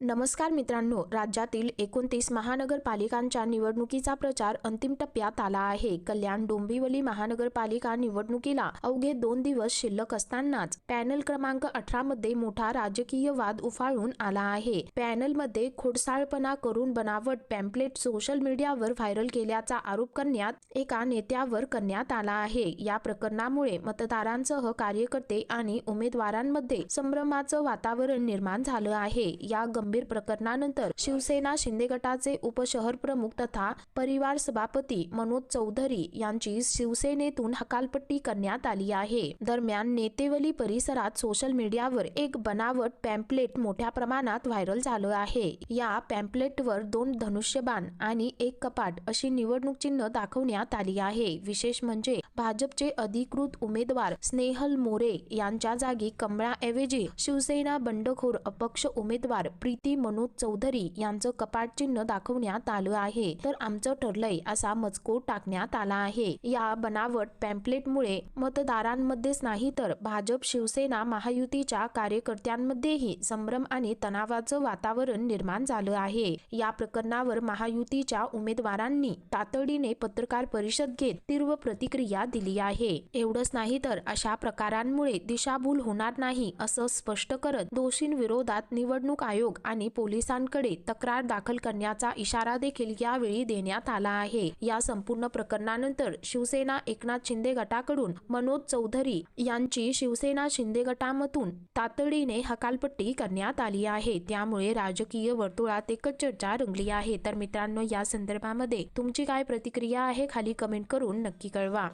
नमस्कार मित्रांनो, राज्यातील 29 महानगरपालिकांच्या निवडणुकीचा प्रचार अंतिम टप्प्यात आला आहे. कल्याण डोंबिवली महानगरपालिका निवडणुकीला अवघे 2 दिवस शिल्लक असतानाच पॅनल क्रमांक 18 मध्ये मोठा राजकीय वाद उफाळून आला आहे. पॅनलमध्ये खोडसाळपणा करून बनावट पॅम्पलेट सोशल मीडियावर व्हायरल केल्याचा आरोप करण्यात एका नेत्यावर करण्यात आला आहे. या प्रकरणामुळे मतदारांसह कार्यकर्ते आणि उमेदवारांमध्ये संभ्रमाचं वातावरण निर्माण झालं आहे. या गंभीर प्रकरणानंतर शिवसेना शिंदे गटाचे उपशहर प्रमुख तथा परिवार सभापती मनोज चौधरी यांची शिवसेनेतून हकालपट्टी करण्यात आली आहे. दरम्यान नेतेवली परिसरात सोशल मीडियावर एक बनावट पॅम्पलेट मोठ्या प्रमाणात व्हायरल झालं आहे. या पॅम्पलेटवर 2 धनुष्यबाण आणि 1 कपाट अशी निवडणूक चिन्ह दाखवण्यात आली आहे. विशेष म्हणजे भाजपचे अधिकृत उमेदवार स्नेहल मोरे यांच्या जागी कमळाऐवजी शिवसेना बंडखोर अपक्ष उमेदवार प्रीती मनोज चौधरी यांचं कपाट चिन्ह दाखवण्यात आलं आहे. तर आमचं ठरलंय असा मजकूर टाकण्यात आला आहे. या बनावट पॅम्पलेटमुळे मतदारांमध्येच नाही तर भाजप शिवसेना महायुतीच्या कार्यकर्त्यांमध्येही संभ्रम आणि तणावाचं वातावरण निर्माण झालं आहे. या प्रकरणावर महायुतीच्या उमेदवारांनी तातडीने पत्रकार परिषद घेत तीव्र प्रतिक्रिया दिली आहे. एवढंच नाही तर अशा प्रकारांमुळे दिशाभूल होणार नाही असं स्पष्ट करत दोषींविरोधात निवडणूक आयोग आणि पोलिसांकडे तक्रार दाखल करण्याचा इशारा देखील यावेळी देण्यात आला आहे. या संपूर्ण प्रकरणानंतर शिवसेना एकनाथ शिंदे गटाकडून मनोज चौधरी यांची शिवसेना शिंदे गटामधून तातडीने हकालपट्टी करण्यात आली आहे. त्यामुळे राजकीय वर्तुळात एकच चर्चा रंगली आहे. तर मित्रांनो, या संदर्भामध्ये तुमची काय प्रतिक्रिया आहे खाली कमेंट करून नक्की कळवा.